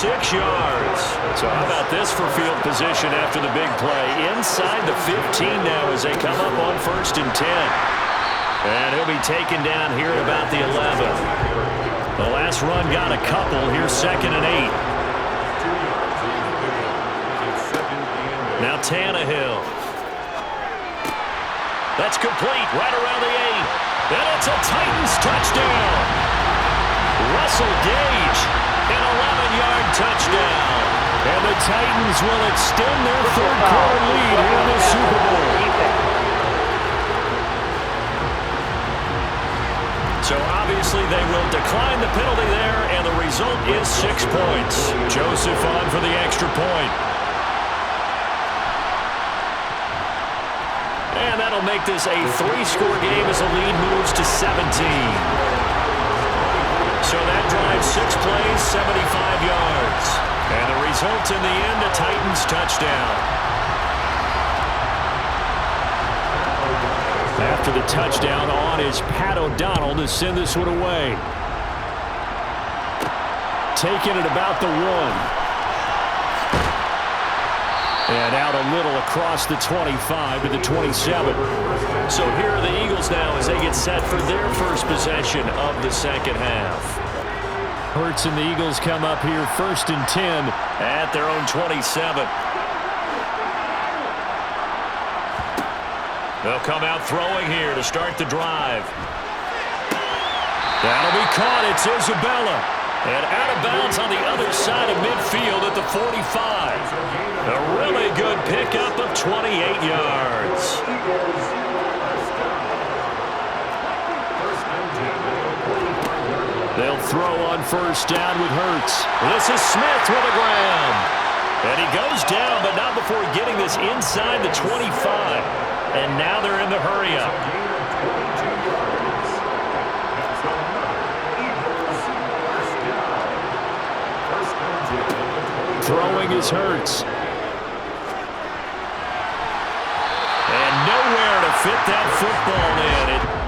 6 yards. So how about this for field position after the big play? Inside the 15 now as they come up on 1st and 10. And he'll be taken down here at about the 11. The last run got a couple. Here's 2nd and 8. Now Tannehill. That's complete right around the 8. And it's a Titans touchdown. Russell Gage, an 11-yard touchdown. And the Titans will extend their third-quarter lead here in the Super Bowl. So obviously they will decline the penalty there, and the result is 6 points. Joseph on for the extra point. And that'll make this a 3-score game as the lead moves to 17. So that drives 6 plays, 75 yards. And the result in the end, a Titans touchdown. After the touchdown on is Pat O'Donnell to send this one away. Taking it about the 1. And out a little across the 25 to the 27. So here are the Eagles now as they get set for their first possession of the second half. Hurts and the Eagles come up here 1st and 10 at their own 27. They'll come out throwing here to start the drive. That'll be caught. It's Isabella. And out of bounds on the other side of midfield at the 45. A really good pickup of 28 yards. They'll throw on 1st down with Hurts. This is Smith with a grab. And he goes down, but not before getting this inside the 25. And now they're in the hurry-up. Throwing is Hurts. And nowhere to fit that football in.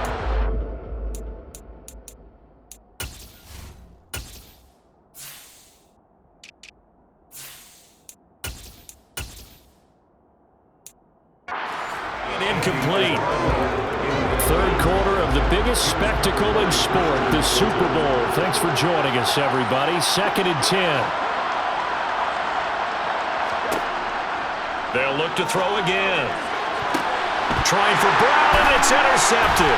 Incomplete. Third quarter of the biggest spectacle in sport, the Super Bowl. Thanks for joining us, everybody. 2nd and 10. They'll look to throw again. Trying for Brown, and it's intercepted.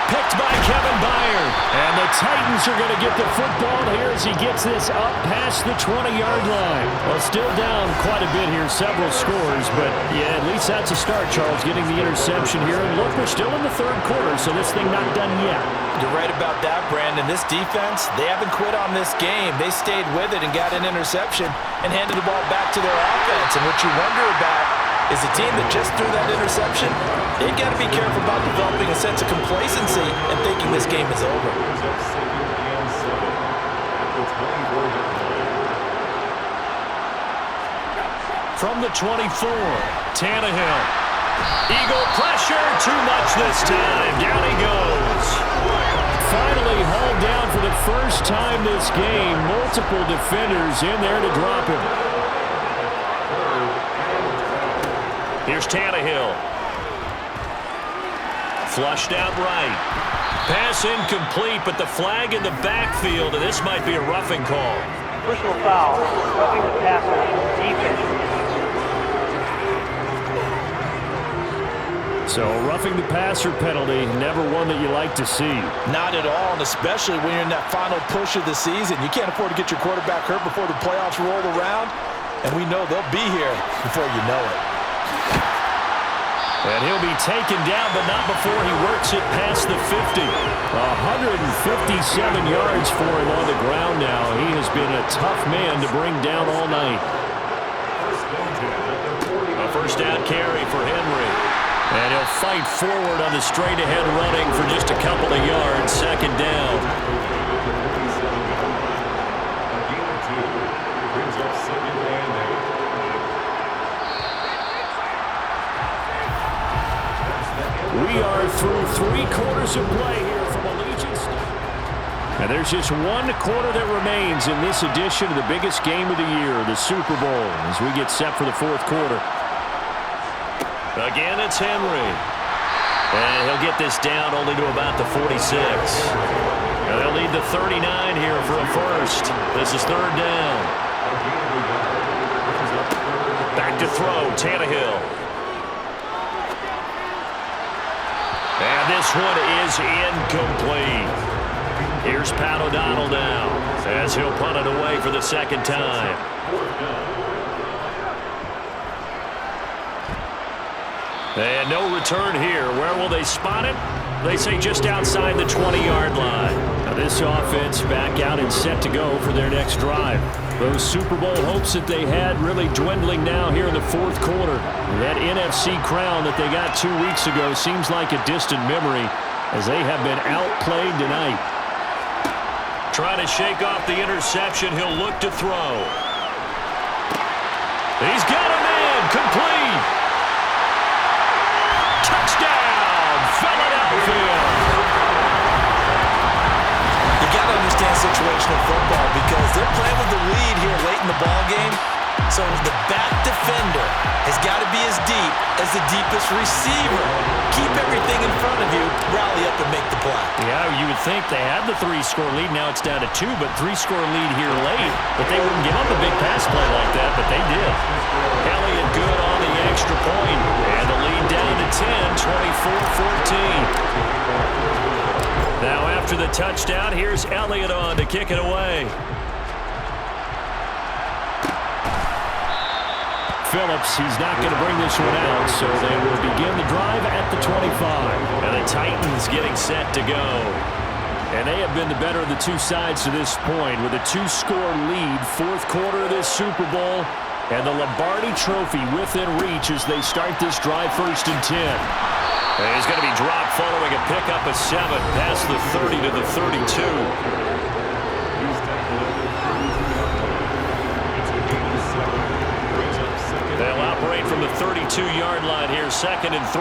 Picked by Kevin Byard. And the Titans are going to get the football here as he gets this up past the 20-yard line. Well, still down quite a bit here, several scores, but yeah, at least that's a start, Charles, getting the interception here. And look, we're still in the third quarter, so this thing not done yet. You're right about that, Brandon. This defense, they haven't quit on this game. They stayed with it and got an interception and handed the ball back to their offense. And what you wonder about is a team that just threw that interception, they've got to be careful about developing a sense of complacency and thinking this game is over. From the 24, Tannehill. Eagle pressure, too much this time. Down he goes. Finally hauled down for the first time this game. Multiple defenders in there to drop him. Here's Tannehill. Flushed out right. Pass incomplete, but the flag in the backfield, and this might be a roughing call. Personal foul, roughing the passer, defense. So roughing the passer penalty, never one that you like to see. Not at all, and especially when you're in that final push of the season. You can't afford to get your quarterback hurt before the playoffs roll around, and we know they'll be here before you know it. And he'll be taken down, but not before he works it past the 50. 157 yards for him on the ground now. He has been a tough man to bring down all night. A first down carry for Henry. And he'll fight forward on the straight-ahead running for just a couple of yards. 2nd down. We are through 3 quarters of play here from Allegiant. And there's just one quarter that remains in this edition of the biggest game of the year, the Super Bowl, as we get set for the fourth quarter. Again, it's Henry. And he'll get this down only to about the 46. And they'll need the 39 here for a first. This is third down. Back to throw, Tannehill. And this one is incomplete. Here's Pat O'Donnell now as he'll punt it away for the second time. And no return here. Where will they spot it? They say just outside the 20-yard line. Now this offense back out and set to go for their next drive. Those Super Bowl hopes that they had really dwindling now here in the fourth quarter. That NFC crown that they got 2 weeks ago seems like a distant memory as they have been outplayed tonight. Trying to shake off the interception. He'll look to throw. He's got a man. Complete. Touchdown, Philadelphia. You got to understand situational football because they're playing with the lead here late in the ball game. So the back defender has got to be as deep as the deepest receiver. Keep everything in front of you, rally up and make the play. Yeah, you would think they had the 3-score lead. Now it's down to 2, but 3-score lead here late. But they wouldn't give up a big pass play like that, but they did. Elliott good on the extra point. And the lead down to 10, 24-14. Now after the touchdown, here's Elliott on to kick it away. Phillips, he's not going to bring this one out, so they will begin the drive at the 25. And the Titans getting set to go. And they have been the better of the two sides to this point with a 2-score lead, fourth quarter of this Super Bowl, and the Lombardi Trophy within reach as they start this drive first and 10. And he's going to be dropped following a pickup of 7 past the 30 to the 32. They'll operate from the 32-yard line here, 2nd and 3.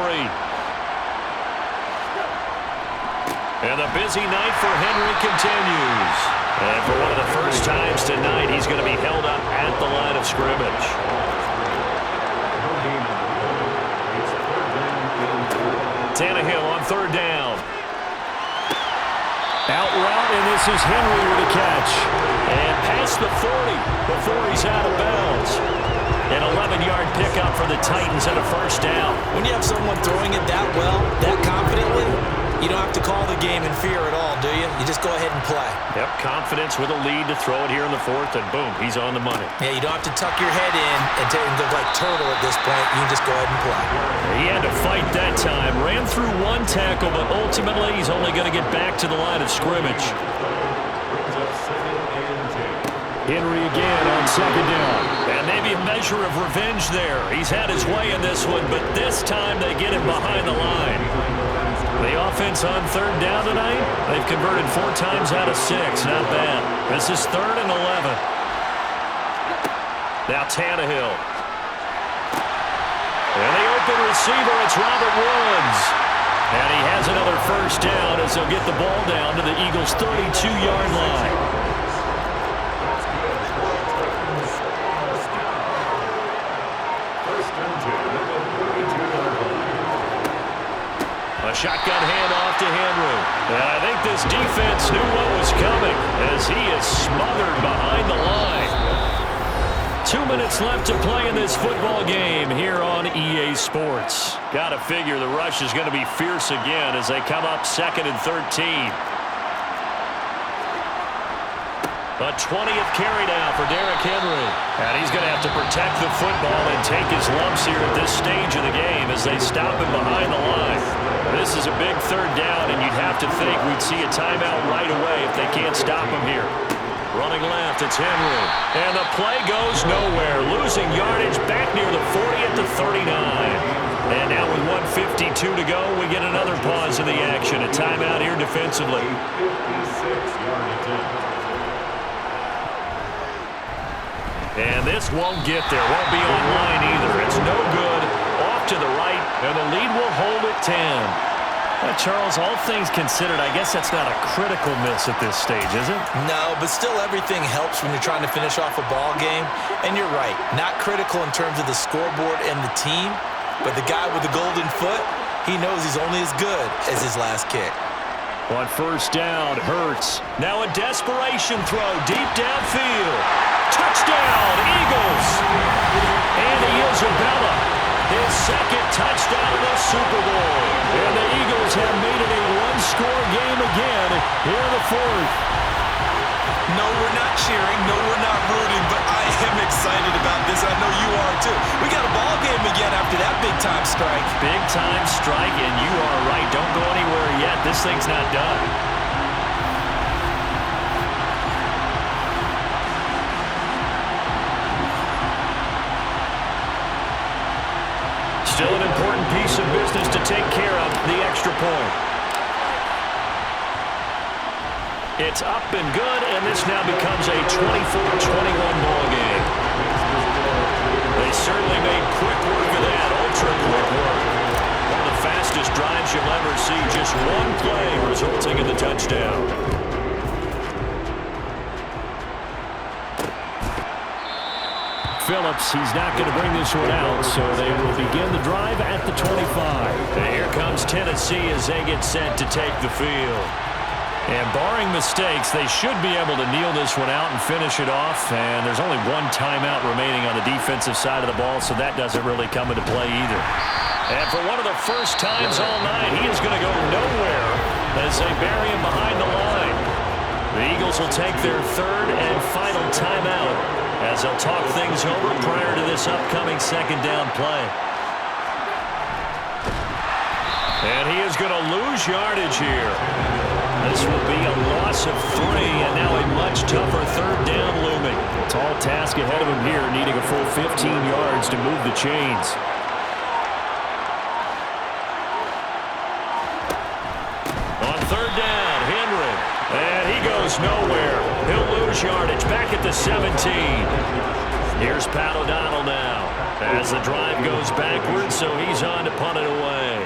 And the busy night for Henry continues. And for one of the first times tonight, he's going to be held up at the line of scrimmage. Tannehill on third down. Out route, and this is Henry with a catch. And past the 40 before he's out of bounds. An 11-yard pickup for the Titans and a first down. When you have someone throwing it that well, that confidently, you don't have to call the game in fear at all, do you? You just go ahead and play. Yep, confidence with a lead to throw it here in the fourth, and boom, he's on the money. Yeah, you don't have to tuck your head in and go like turtle at this point. You can just go ahead and play. He had to fight that time. Ran through one tackle, but ultimately he's only going to get back to the line of scrimmage. Henry again on second down. And maybe a measure of revenge there. He's had his way in this one, but this time they get him behind the line. The offense on third down tonight, they've converted 4 times out of 6. Not bad. This is 3rd and 11. Now Tannehill. And the open receiver, it's Robert Woods. And he has another first down as they'll get the ball down to the Eagles' 32-yard line. A shotgun handoff to Henry. And I think this defense knew what was coming as he is smothered behind the line. 2 minutes left to play in this football game here on EA Sports. Got to figure the rush is going to be fierce again as they come up 2nd and 13. A 20th carry down for Derrick Henry. And he's going to have to protect the football and take his lumps here at this stage of the game as they stop him behind the line. This is a big third down, and you'd have to think we'd see a timeout right away if they can't stop him here. Running left, it's Henry. And the play goes nowhere. Losing yardage back near the 40 at the 39. And now with 1:52 to go, we get another pause in the action. A timeout here defensively. And this won't get there. Won't be online either. It's no good. Off to the right, and the lead will hold at 10. Charles, all things considered, I guess that's not a critical miss at this stage, is it? No, but still everything helps when you're trying to finish off a ball game. And you're right, not critical in terms of the scoreboard and the team, but the guy with the golden foot, he knows he's only as good as his last kick. On first down, Hurts. Now a desperation throw deep downfield. Touchdown, Eagles! And Isabella, his second touchdown of the Super Bowl. And the Eagles have made it a one-score game again here in the fourth. No, we're not cheering. No, we're not rooting, but I am excited about this. I know you are too. We got a ball game again after that big-time strike. Big-time strike, and you are right. Don't go anywhere yet. This thing's not done. Still an important piece of business to take care of, the extra point. It's up and good, and this now becomes a 24-21 ball game. They certainly made quick work of that, ultra-quick work. One of the fastest drives you'll ever see, just one play resulting in the touchdown. Phillips, he's not going to bring this one out, so they will begin the drive at the 25. And here comes Tennessee as they get set to take the field. And barring mistakes, they should be able to kneel this one out and finish it off. And there's only one timeout remaining on the defensive side of the ball, so that doesn't really come into play either. And for one of the first times all night, he is going to go nowhere as they bury him behind the line. The Eagles will take their third and final timeout as they'll talk things over prior to this upcoming second down play. And he is going to lose yardage here. This will be a loss of 3, and now a much tougher third down looming. Tall task ahead of him here, needing a full 15 yards to move the chains. On third down, Henry. And he goes nowhere. He'll lose yardage back at the 17. Here's Pat O'Donnell now as the drive goes backwards, so he's on to punt it away.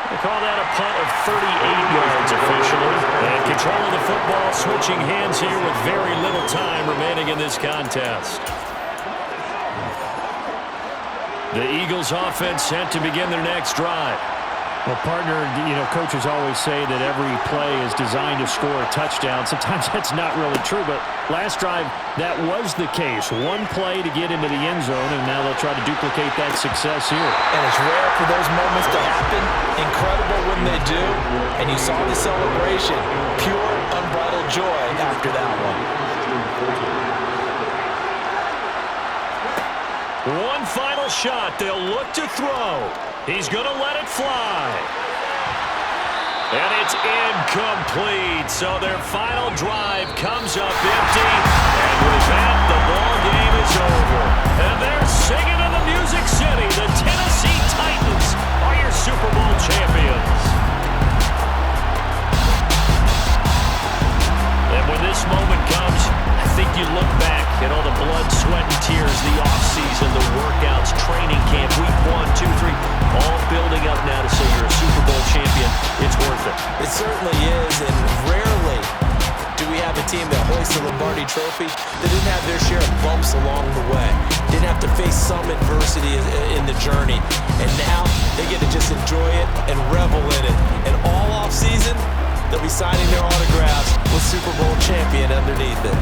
They call that a punt of 38 yards officially. And control of the football switching hands here with very little time remaining in this contest. The Eagles offense set to begin their next drive. Well, partner, coaches always say that every play is designed to score a touchdown. Sometimes that's not really true, but last drive, that was the case. One play to get into the end zone, and now they'll try to duplicate that success here. And it's rare for those moments to happen. Incredible when they do. And you saw the celebration. Pure, unbridled joy after that one. One final shot. They'll look to throw. He's going to let it fly. And it's incomplete. So their final drive comes up empty. And with that, the ball game is over. And they're singing in the Music City. The Tennessee Titans are your Super Bowl champions. And when this moment comes, I think you look back at all the blood, sweat, and tears, the offseason, the workouts, training camp, week 1, 2, 3, all building up now to say you're a Super Bowl champion. It's worth it. It certainly is, and rarely do we have a team that hoists the Lombardi Trophy that didn't have their share of bumps along the way, didn't have to face some adversity in the journey, and now they get to just enjoy it and revel in it. And all offseason, they'll be signing their autographs with Super Bowl champion underneath it.